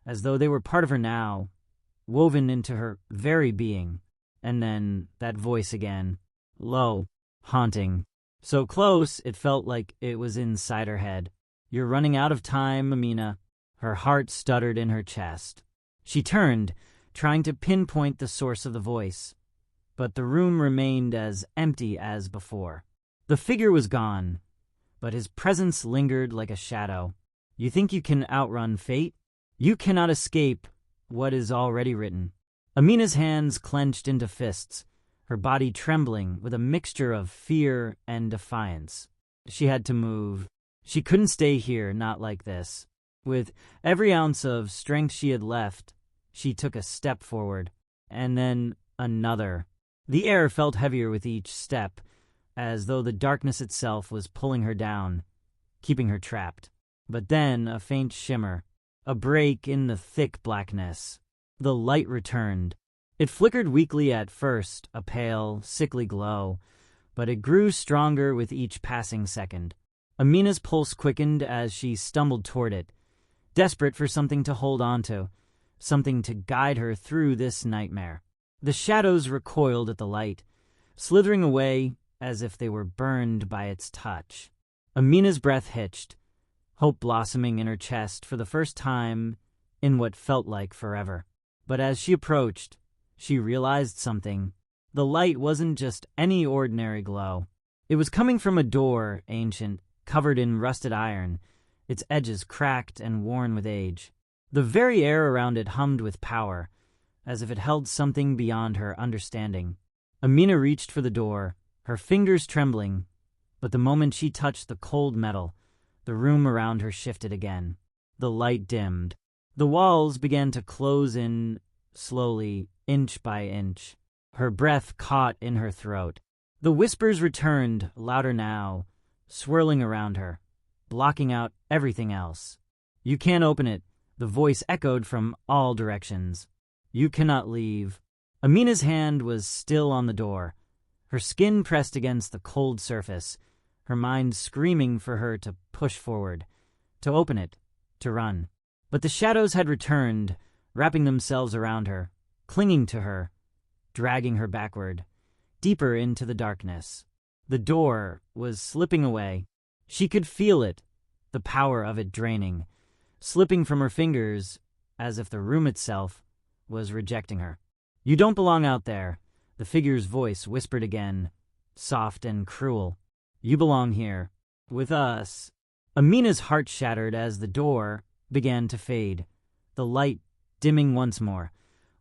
S1: as though they were part of her now, woven into her very being. And then that voice again, low, haunting. So close, it felt like it was inside her head. "You're running out of time, Amina." Her heart stuttered in her chest. She turned, trying to pinpoint the source of the voice, but the room remained as empty as before. The figure was gone, but his presence lingered like a shadow. You think you can outrun fate? You cannot escape what is already written. Amina's hands clenched into fists, her body trembling with a mixture of fear and defiance. She had to move. She couldn't stay here, not like this. With every ounce of strength she had left, she took a step forward, and then another. The air felt heavier with each step, as though the darkness itself was pulling her down, keeping her trapped. But then a faint shimmer, a break in the thick blackness. The light returned. It flickered weakly at first, a pale, sickly glow, but it grew stronger with each passing second. Amina's pulse quickened as she stumbled toward it, desperate for something to hold on to, something to guide her through this nightmare. The shadows recoiled at the light, slithering away as if they were burned by its touch. Amina's breath hitched, hope blossoming in her chest for the first time in what felt like forever. But as she approached, she realized something. The light wasn't just any ordinary glow. It was coming from a door, ancient, covered in rusted iron, its edges cracked and worn with age. The very air around it hummed with power, as if it held something beyond her understanding. Amina reached for the door, her fingers trembling, but the moment she touched the cold metal, the room around her shifted again. The light dimmed. The walls began to close in slowly, inch by inch. Her breath caught in her throat. The whispers returned, louder now, swirling around her, blocking out everything else. "You can't open it," the voice echoed from all directions. "You cannot leave." Amina's hand was still on the door, her skin pressed against the cold surface, her mind screaming for her to push forward, to open it, to run. But the shadows had returned, wrapping themselves around her, clinging to her, dragging her backward, deeper into the darkness. The door was slipping away. She could feel it, the power of it draining, slipping from her fingers as if the room itself was rejecting her. "You don't belong out there," the figure's voice whispered again, soft and cruel. "You belong here, with us." Amina's heart shattered as the door began to fade, the light dimming once more,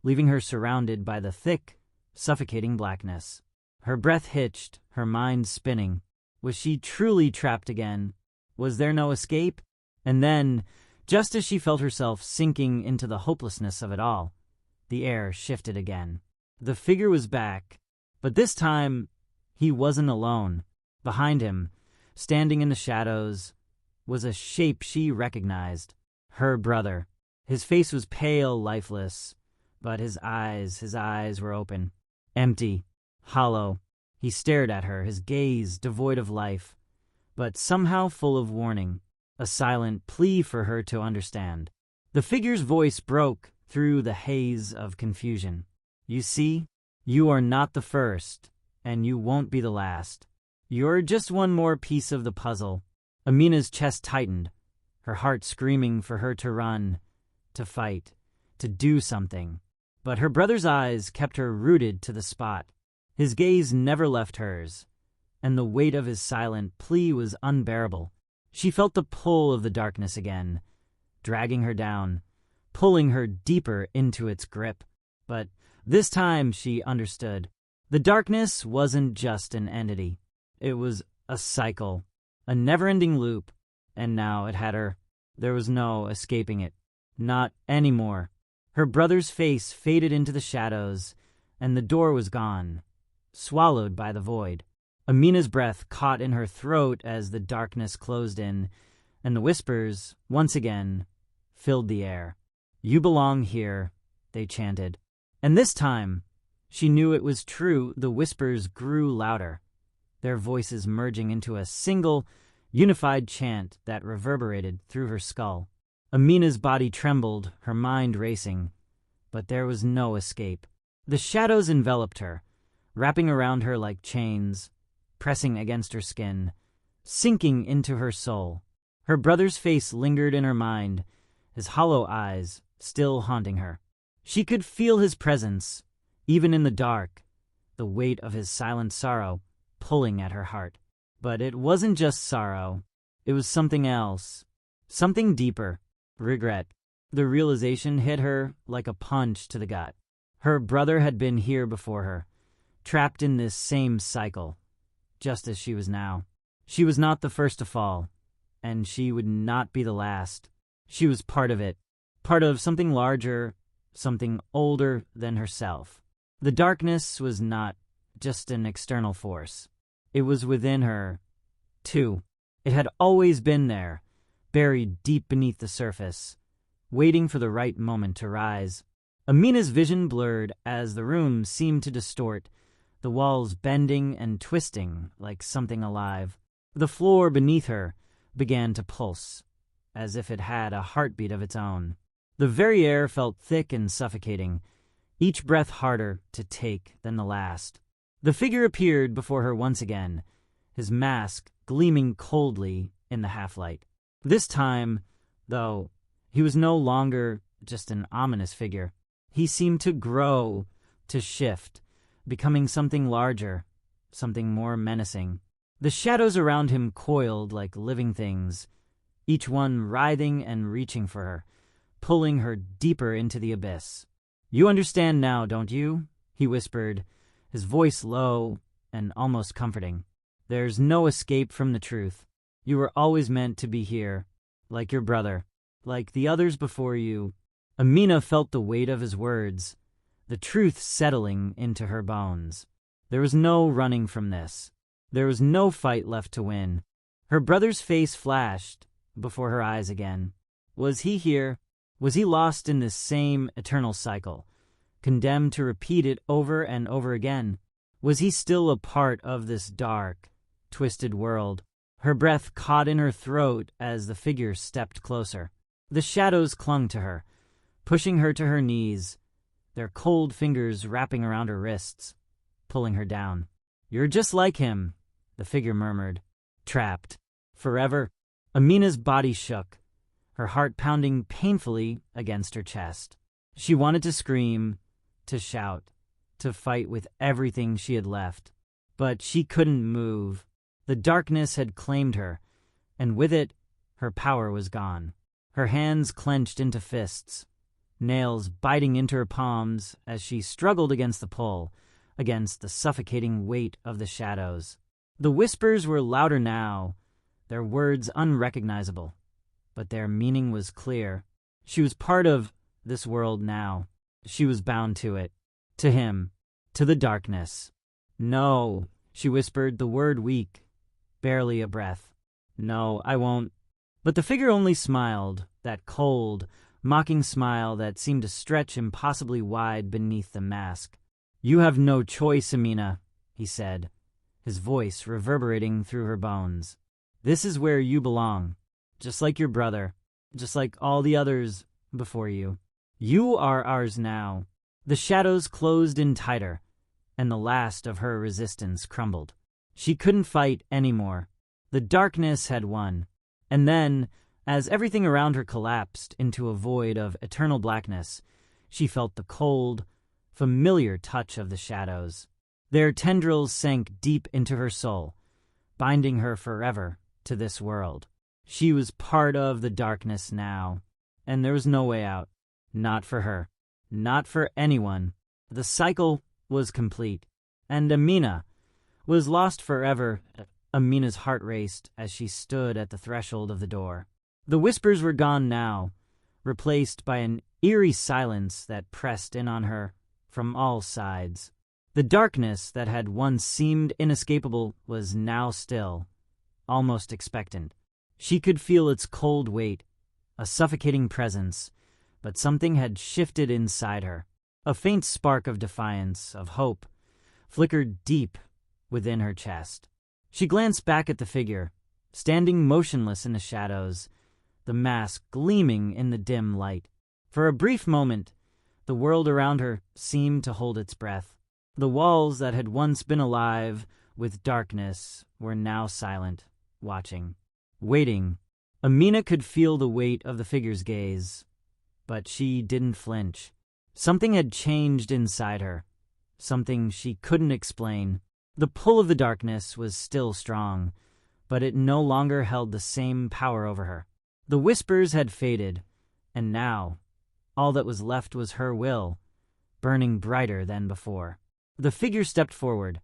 S1: leaving her surrounded by the thick, suffocating blackness. Her breath hitched, her mind spinning. Was she truly trapped again? Was there no escape? And then, just as she felt herself sinking into the hopelessness of it all, the air shifted again. The figure was back, but this time he wasn't alone. Behind him, standing in the shadows, was a shape she recognized. Her brother. His face was pale, lifeless, but his eyes were open, empty, hollow. He stared at her, his gaze devoid of life, but somehow full of warning, a silent plea for her to understand. The figure's voice broke through the haze of confusion. "You see, you are not the first, and you won't be the last. You're just one more piece of the puzzle." Amina's chest tightened, her heart screaming for her to run, to fight, to do something. But her brother's eyes kept her rooted to the spot. His gaze never left hers, and the weight of his silent plea was unbearable. She felt the pull of the darkness again, dragging her down, pulling her deeper into its grip. But this time she understood. The darkness wasn't just an entity. It was a cycle, a never-ending loop, and now it had her. There was no escaping it. Not anymore. Her brother's face faded into the shadows, and the door was gone, swallowed by the void. Amina's breath caught in her throat as the darkness closed in, and the whispers, once again, filled the air. "You belong here," they chanted. And this time, she knew it was true. The whispers grew louder, their voices merging into a single, unified chant that reverberated through her skull. Amina's body trembled, her mind racing, but there was no escape. The shadows enveloped her, wrapping around her like chains, pressing against her skin, sinking into her soul. Her brother's face lingered in her mind, his hollow eyes still haunting her. She could feel his presence, even in the dark, the weight of his silent sorrow pulling at her heart. But it wasn't just sorrow. It was something else, something deeper, regret. The realization hit her like a punch to the gut. Her brother had been here before her, trapped in this same cycle, just as she was now. She was not the first to fall, and she would not be the last. She was part of it, part of something larger, something older than herself. The darkness was not just an external force. It was within her, too. It had always been there, buried deep beneath the surface, waiting for the right moment to rise. Amina's vision blurred as the room seemed to distort, the walls bending and twisting like something alive. The floor beneath her began to pulse, as if it had a heartbeat of its own. The very air felt thick and suffocating, each breath harder to take than the last. The figure appeared before her once again, his mask gleaming coldly in the half-light. This time, though, he was no longer just an ominous figure. He seemed to grow, to shift, becoming something larger, something more menacing. The shadows around him coiled like living things, each one writhing and reaching for her, pulling her deeper into the abyss. "You understand now, don't you?" he whispered, his voice low and almost comforting. "There's no escape from the truth. You were always meant to be here, like your brother, like the others before you." Amina felt the weight of his words, the truth settling into her bones. There was no running from this. There was no fight left to win. Her brother's face flashed before her eyes again. Was he here? Was he lost in this same eternal cycle, condemned to repeat it over and over again? Was he still a part of this dark, twisted world? Her breath caught in her throat as the figure stepped closer. The shadows clung to her, pushing her to her knees, their cold fingers wrapping around her wrists, pulling her down. "You're just like him," the figure murmured. "Trapped. Forever." Amina's body shook, her heart pounding painfully against her chest. She wanted to scream, to shout, to fight with everything she had left. But she couldn't move. The darkness had claimed her, and with it, her power was gone. Her hands clenched into fists, nails biting into her palms as she struggled against the pull, against the suffocating weight of the shadows. The whispers were louder now, their words unrecognizable, but their meaning was clear. She was part of this world now. She was bound to it, to him, to the darkness. "No," she whispered, the word weak, barely a breath. "No, I won't." But the figure only smiled, that cold, mocking smile that seemed to stretch impossibly wide beneath the mask. "You have no choice, Amina," he said, his voice reverberating through her bones. "This is where you belong, just like your brother, just like all the others before you. You are ours now." The shadows closed in tighter, and the last of her resistance crumbled. She couldn't fight anymore. The darkness had won. And then, as everything around her collapsed into a void of eternal blackness, She felt the cold, familiar touch of the shadows. Their tendrils sank deep into her soul, binding her forever to this world. She was part of the darkness now, and there was no way out. Not for her. Not for anyone. The cycle was complete, and Amina was lost forever. Amina's heart raced as she stood at the threshold of the door. The whispers were gone now, replaced by an eerie silence that pressed in on her from all sides. The darkness that had once seemed inescapable was now still, almost expectant. She could feel its cold weight, a suffocating presence, but something had shifted inside her. A faint spark of defiance, of hope, flickered deep within her chest. She glanced back at the figure, standing motionless in the shadows, the mask gleaming in the dim light. For a brief moment, the world around her seemed to hold its breath. The walls that had once been alive with darkness were now silent, watching, waiting. Amina could feel the weight of the figure's gaze, but she didn't flinch. Something had changed inside her, something she couldn't explain. The pull of the darkness was still strong, but it no longer held the same power over her. The whispers had faded, and now all that was left was her will, burning brighter than before. The figure stepped forward,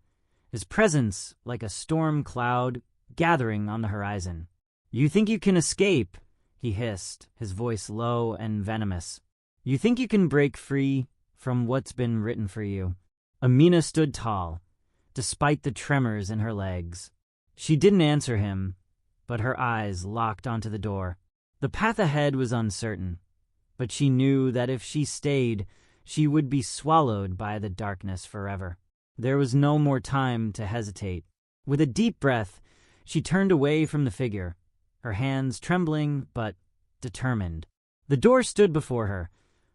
S1: his presence like a storm cloud gathering on the horizon. "You think you can escape?" he hissed, his voice low and venomous. "You think you can break free from what's been written for you?" Amina stood tall, despite the tremors in her legs. She didn't answer him, but her eyes locked onto the door. The path ahead was uncertain, but she knew that if she stayed, she would be swallowed by the darkness forever. There was no more time to hesitate. With a deep breath, she turned away from the figure, her hands trembling but determined. The door stood before her,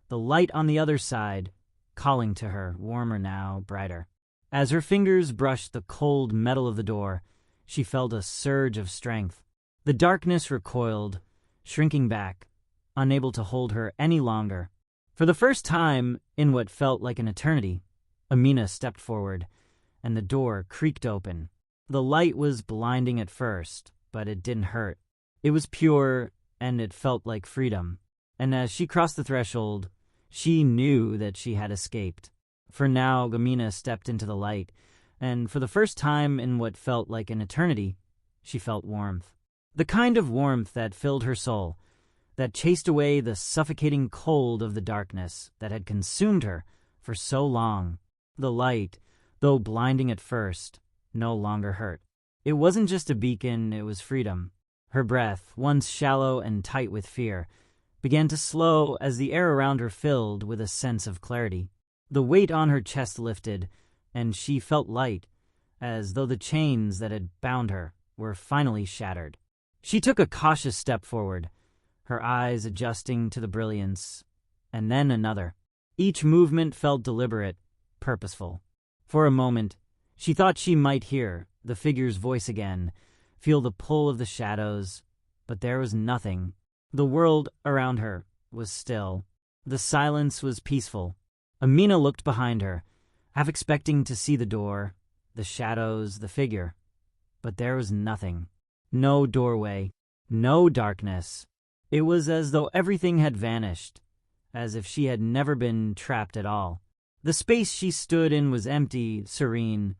S1: the light on the other side, calling to her, warmer now, brighter. As her fingers brushed the cold metal of the door, she felt a surge of strength. The darkness recoiled, shrinking back, unable to hold her any longer. For the first time in what felt like an eternity, Amina stepped forward, and the door creaked open. The light was blinding at first, but it didn't hurt. It was pure, and it felt like freedom. And as she crossed the threshold, she knew that she had escaped. For now, Amina stepped into the light, and for the first time in what felt like an eternity, she felt warmth. The kind of warmth that filled her soul, that chased away the suffocating cold of the darkness that had consumed her for so long. The light, though blinding at first, no longer hurt. It wasn't just a beacon, it was freedom. Her breath, once shallow and tight with fear, began to slow as the air around her filled with a sense of clarity. The weight on her chest lifted, and she felt light, as though the chains that had bound her were finally shattered. She took a cautious step forward, her eyes adjusting to the brilliance, and then another. Each movement felt deliberate, purposeful. For a moment, she thought she might hear the figure's voice again, feel the pull of the shadows, but there was nothing. The world around her was still. The silence was peaceful. Amina looked behind her, half expecting to see the door, the shadows, the figure. But there was nothing. No doorway, no darkness. It was as though everything had vanished, as if she had never been trapped at all. The space she stood in was empty, serene,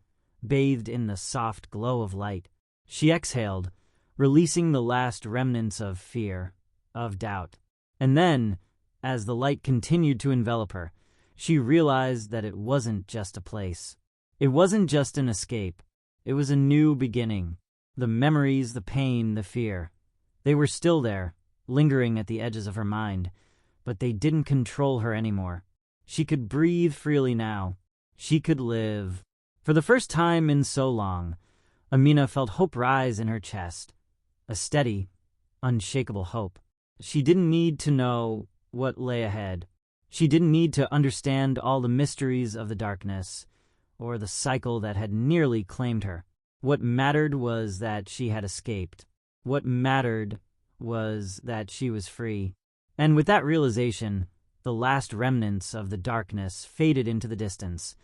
S1: bathed in the soft glow of light. She exhaled, releasing the last remnants of fear, of doubt. And then, as the light continued to envelop her, she realized that it wasn't just a place. It wasn't just an escape. It was a new beginning. The memories, the pain, the fear. They were still there, lingering at the edges of her mind, but they didn't control her anymore. She could breathe freely now. She could live. For the first time in so long, Amina felt hope rise in her chest, a steady, unshakable hope. She didn't need to know what lay ahead. She didn't need to understand all the mysteries of the darkness, or the cycle that had nearly claimed her. What mattered was that she had escaped. What mattered was that she was free. And with that realization, The last remnants of the darkness faded into the distance,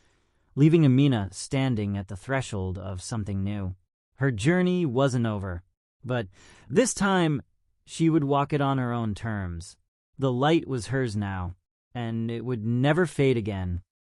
S1: leaving Amina standing at the threshold of something new. Her journey wasn't over, but this time she would walk it on her own terms. The light was hers now, and it would never fade again.